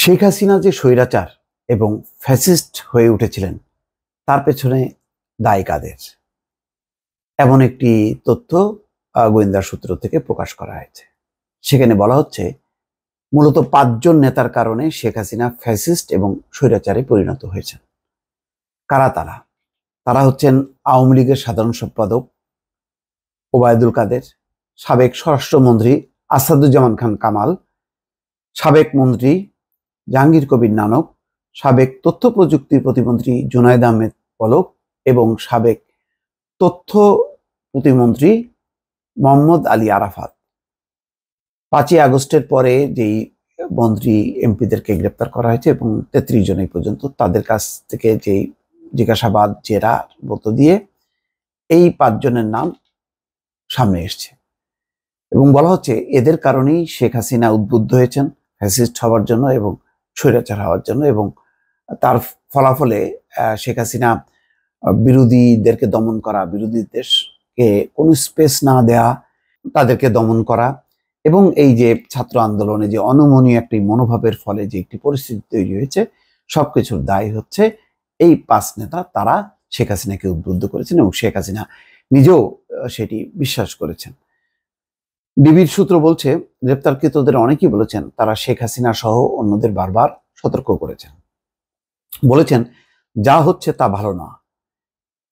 শেখ হাসিনা যে স্বৈরাচার এবং ফ্যাসিস্ট হয়ে উঠেছিলেন তার পেছনে দায় কাদের, এমন একটি তথ্য গোয়েন্দা সূত্র থেকে প্রকাশ করা হয়েছে। সেখানে বলা হচ্ছে মূলত 5 জন নেতার কারণে শেখ হাসিনা ফ্যাসিস্ট এবং স্বৈরাচারে পরিণত হয়েছেন। কারা তারা? তারা হচ্ছেন আওয়ামী লীগের সাধারণ সম্পাদক ওবায়দুল কাদের, সাবেক স্বরাষ্ট্রমন্ত্রী আসাদুজ্জামান খান কামাল, সাবেক মন্ত্রী জাহাঙ্গীর কবির নানক, সাবেক তথ্য প্রযুক্তি প্রতিমন্ত্রী জুনায়েদ আহমেদ পলক এবং সাবেক তথ্য প্রতিমন্ত্রী মোহাম্মদ আলী আরাফাত। 5ই আগস্টের পরে যেই মন্ত্রী এমপিদেরকে গ্রেপ্তার করা হয়েছে এবং 33 জন এই পর্যন্ত, তাদের কাছ থেকে যেই জিজ্ঞাসাবাদ জেরা মধ্য দিয়ে এই 5 জনের নাম সামনে এসছে এবং বলা হচ্ছে এদের কারণেই শেখ হাসিনা উদ্বুদ্ধ হয়েছেন ফ্যাসিস্ট হওয়ার জন্য এবং স্বৈরাচার হওয়ার জন্য, এবং তার ফলাফলে শেখ হাসিনা বিরোধীদেরকে দমন করা, বিরোধীদেরকে কোনো স্পেস না দেয়া, তাদেরকে দমন করা এবং এই যে ছাত্র আন্দোলনে যে অনমনীয় একটি মনোভাবের ফলে যে একটি পরিস্থিতি তৈরি হয়েছে, সবকিছুর দায় হচ্ছে এই 5 নেতা। তারা শেখ হাসিনাকে উদ্বুদ্ধ করেছেন এবং শেখ হাসিনা নিজেও সেটি বিশ্বাস করেছেন। ডিবির সূত্র বলছে গ্রেপ্তারকৃতদের অনেকেই বলেছেন তারা শেখ হাসিনা সহ অন্যদের বারবার সতর্ক করেছেন, বলেছেন যা হচ্ছে তা ভালো না,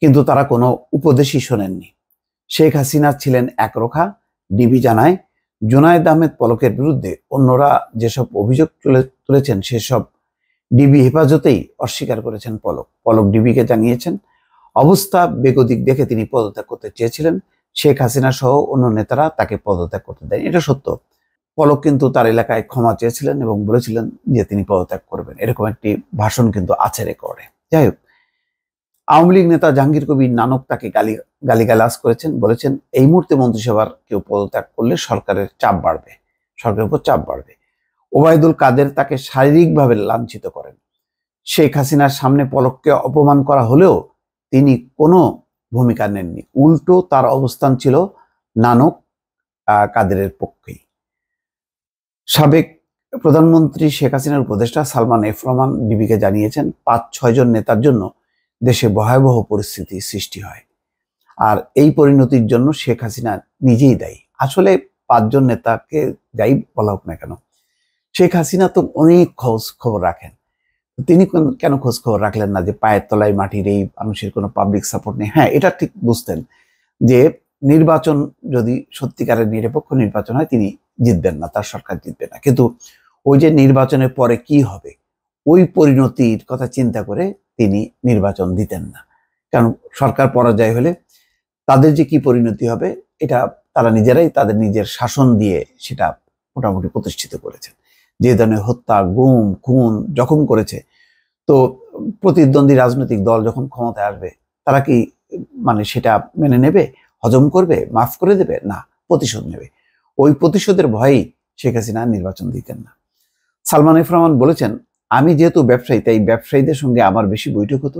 কিন্তু তারা কোনো উপদেশই শোনেননি। শেখ হাসিনা ছিলেন একরোখা। ডিবি জানায় জুনায়েদ আহমেদ পলকের বিরুদ্ধে অন্যরা যেসব অভিযোগ তুলেছেন সেসব ডিবি হেফাজতেই অস্বীকার করেছেন পলক ডিবিকে জানিয়েছেন অবস্থা বেগতিক দেখে তিনি পদত্যাগ করতে চেয়েছিলেন। শেখ হাসিনা সহ অন্য নেতারা তাকে পদত্যাগ করতে দেন। এটা সত্য। পলক কিন্তু তার এলাকায় ক্ষমা চেয়েছিলেন এবং বলেছিলেন যে তিনি পদত্যাগ করবেন, এরকম একটি ভাষণ কিন্তু আছে রেকর্ডে। যাই হোক, আওয়ামী লীগ নেতা জাহাঙ্গীর কবির নানক তাকে গালিগালাজ করেছেন, বলেছেন এই মুহূর্তে মন্ত্রিসভার কেউ পদত্যাগ করলে সরকারের উপর চাপ বাড়বে। ওবায়দুল কাদের তাকে শারীরিকভাবে লাঞ্ছিত করেন। শেখ হাসিনার সামনে পলককে অপমান করা হলেও তিনি কোনো ভূমিকা নেননি, উল্টো তার অবস্থান ছিল নানক কাদেরের পক্ষেই। সাবেক প্রধানমন্ত্রী শেখ হাসিনার উপদেষ্টা সালমান এফ রহমান ডিবিকে জানিয়েছেন 5-6 জন নেতার জন্য দেশে ভয়াবহ পরিস্থিতি সৃষ্টি হয়, আর এই পরিণতির জন্য শেখ হাসিনা নিজেই দায়ী। আসলে 5 জন নেতাকে যাই বলা হোক না কেন, শেখ হাসিনা তো অনেক খোঁজ খবর রাখেন। তিনি কেন খোঁজ খবর রাখলেন না যে পায়ের তলায় মাটির এই মানুষের কোনো পাবলিক সাপোর্ট নেই? হ্যাঁ, এটা ঠিক বুঝতেন যে নির্বাচন যদি সত্যিকারের নিরপেক্ষ নির্বাচন হয় তিনি জিতবেন না, তার সরকার জিতবে না, কিন্তু ওই যে নির্বাচনের পরে কি হবে ওই পরিণতির কথা চিন্তা করে তিনি নির্বাচন দিতেন না। কারণ সরকার পরাজয় হলে তাদের যে কি পরিণতি হবে এটা তারা নিজেরাই তাদের নিজের শাসন দিয়ে সেটা মোটামুটি প্রতিষ্ঠিত করেছেন। যে ধরনের হত্যা, গুম, খুন যখন করেছে, তো প্রতিদ্বন্দ্বী রাজনৈতিক দল যখন ক্ষমতায় আসবে তারা কি সেটা মেনে নেবে, হজম করবে, মাফ করে দেবে? না, প্রতিশোধ নেবে। ওই প্রতিশোধের ভয়েই শেখ হাসিনা নির্বাচন দিতেন না। সালমান এফ রহমান বলেছেন আমি যেহেতু ব্যবসায়ী তাই ব্যবসায়ীদের সঙ্গে আমার বেশি বৈঠক হতো।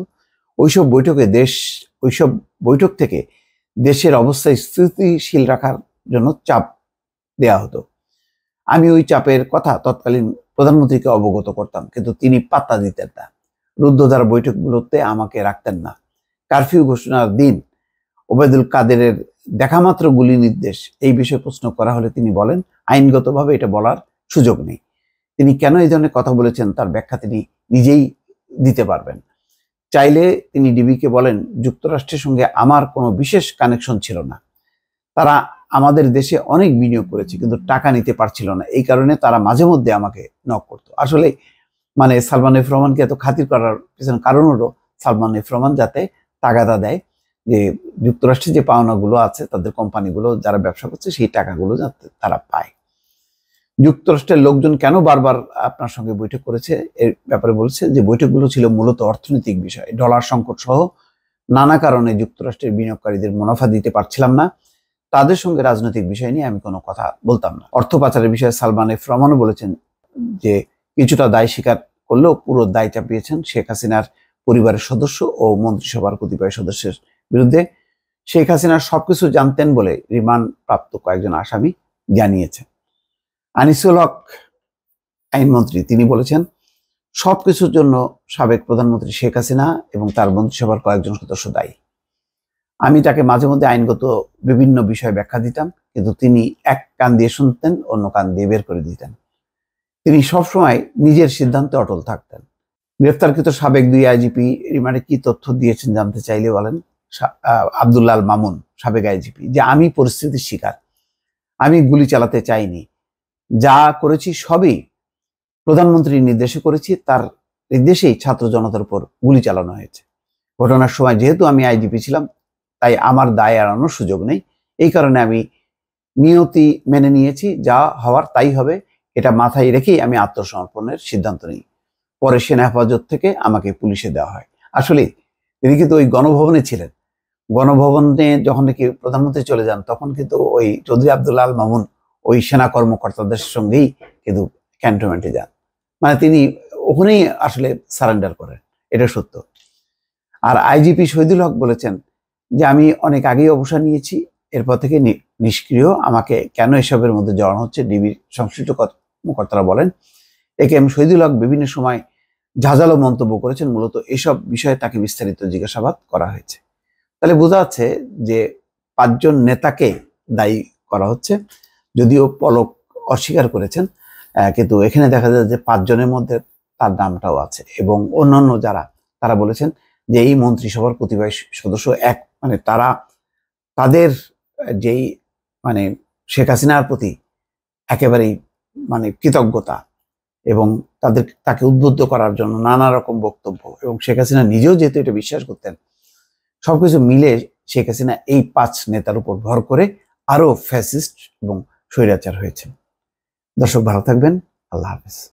ওইসব বৈঠক থেকে দেশের অবস্থা স্থিতিশীল রাখার জন্য চাপ দেয়া হতো। আমি ওই চাপের কথা তৎকালীন প্রধানমন্ত্রীকে অবগত করতাম, কিন্তু তিনি পাত্তা দিতেন না। রুদ্ধদ্বার বৈঠকগুলোতে আমাকে রাখতেন না। কারফিউ ঘোষণার দিন ওবায়দুল কাদেরের দেখামাত্র গুলি নির্দেশ এই বিষয়ে প্রশ্ন করা হলে তিনি বলেন আইনগতভাবে এটা বলার সুযোগ নেই। তিনি কেন এই ধরনের কথা বলেছেন তার ব্যাখ্যা তিনি নিজেই দিতে পারবেন। চাইলে তিনি ডিবিকে বলেন যুক্তরাষ্ট্রের সঙ্গে আমার কোনো বিশেষ কানেকশন ছিল না, তারা আমাদের দেশে অনেক বিনিয়োগ করেছে কিন্তু টাকা নিতে পারছিল না, এই কারণে তারা মাঝে মধ্যে আমাকে নক করতো। আসলে সালমান এফ রহমানকে এত খাতির করার পিছনে কারণ হলো সালমান এফ রহমান যাতে তাগাদা দেয় যে যুক্তরাষ্ট্রে যে পাওনাগুলো আছে তাদের কোম্পানিগুলো যারা ব্যবসা করছে সেই টাকাগুলো যাতে তারা পায়। যুক্তরাষ্ট্রের লোকজন কেন বারবার আপনার সঙ্গে বৈঠক করেছে এর ব্যাপারে বলছে যে বৈঠকগুলো ছিল মূলত অর্থনৈতিক বিষয়, ডলার সংকট সহ নানা কারণে যুক্তরাষ্ট্রের বিনিয়োগকারীদের মুনাফা দিতে পারছিলাম না, তাদের সঙ্গে রাজনৈতিক বিষয় নিয়ে আমি কোনো কথা বলতাম না। অর্থ পাচারের বিষয়ে সালমান এফ রহমানও বলেছেন যে কিছুটা দায় স্বীকার করলেও পুরো দায় চাপিয়েছেন শেখ হাসিনার পরিবারের সদস্য ও মন্ত্রিসভার কতিপয় সদস্যের বিরুদ্ধে। শেখ হাসিনা সবকিছু জানতেন বলে রিমান্ড প্রাপ্ত কয়েকজন আসামি জানিয়েছেন। আনিসুল হক আইনমন্ত্রী তিনি বলেছেন সবকিছুর জন্য সাবেক প্রধানমন্ত্রী শেখ হাসিনা এবং তার মন্ত্রিসভার কয়েকজন সদস্য দায়ী। আমি তাকে মাঝে মধ্যে আইনগত বিভিন্ন বিষয় ব্যাখ্যা দিতাম, কিন্তু তিনি এক কান দিয়ে শুনতেন, অন্য কান দিয়ে বের করে দিতেন। তিনি সবসময় নিজের সিদ্ধান্তে অটল থাকতেন। গ্রেফতারকৃত সাবেক 2 আইজিপি রিমান্ডে কি তথ্য দিয়েছেন জানতে চাইলে বলেন আব্দুল্লাহ আল মামুন, সাবেক আইজিপি, যে আমি পরিস্থিতির শিকার, আমি গুলি চালাতে চাইনি, যা করেছি সবই প্রধানমন্ত্রীর নির্দেশে করেছি, তার নির্দেশেই ছাত্র জনতার উপর গুলি চালানো হয়েছে। ঘটনার সময় যেহেতু আমি আইজিপি ছিলাম, তাই আমার দায় এড়ানোর সুযোগ নেই। এই কারণে আমি নিয়তি মেনে নিয়েছি, যা হওয়ার তাই হবে, এটা মাথায় রেখেই আমি আত্মসমর্পণের সিদ্ধান্ত নিই। পরে সেনা হেফাজত থেকে আমাকে পুলিশে দেওয়া হয়। আসলে তিনি কিন্তু ওই গণভবনে ছিলেন। গণভবনে যখন নাকি প্রধানমন্ত্রী চলে যান, তখন কিন্তু ওই চৌধুরী আব্দুল্লাহ আল মামুন ওই সেনা কর্মকর্তাদের সঙ্গেই কিন্তু ক্যান্টনমেন্টে যান। মানে তিনি ওখানেই আসলে সারেন্ডার করেন, এটা সত্য। আর আইজিপি শহীদুল হক বলেছেন যে আমি অনেক আগেই অবসর নিয়েছি, এরপর থেকে নিষ্ক্রিয়, আমাকে কেন এসবের মধ্যে জড়ানো হচ্ছে। ডিবির সংশ্লিষ্ট কর্মকর্তারা বলেন একেএম শহীদুল হক বিভিন্ন সময় ঝাঁঝালো মন্তব্য করেছেন, মূলত এসব বিষয়ে তাকে বিস্তারিত জিজ্ঞাসাবাদ করা হয়েছে। তাহলে বোঝা যাচ্ছে যে 5 জন নেতাকে দায়ী করা হচ্ছে, যদিও পলক অস্বীকার করেছেন, কিন্তু এখানে দেখা যায় যে 5 জনের মধ্যে তার নামটাও আছে। এবং অন্যান্য যারা, তারা বলেছেন যে এই মন্ত্রিসভার কতিপয় সদস্য মানে তারা তাদের যেই মানে শেখ হাসিনার প্রতি একেবারেই মানে কৃতজ্ঞতা এবং তাকে উদ্বুদ্ধ করার জন্য নানা রকম বক্তব্য, এবং শেখ হাসিনা নিজেও যেহেতু এটা বিশ্বাস করতেন, সবকিছু মিলে শেখ হাসিনা এই 5 নেতার উপর ভর করে আরো ফ্যাসিস্ট এবং স্বৈরাচার হয়েছে। দর্শক ভালো থাকবেন, আল্লাহ হাফেজ।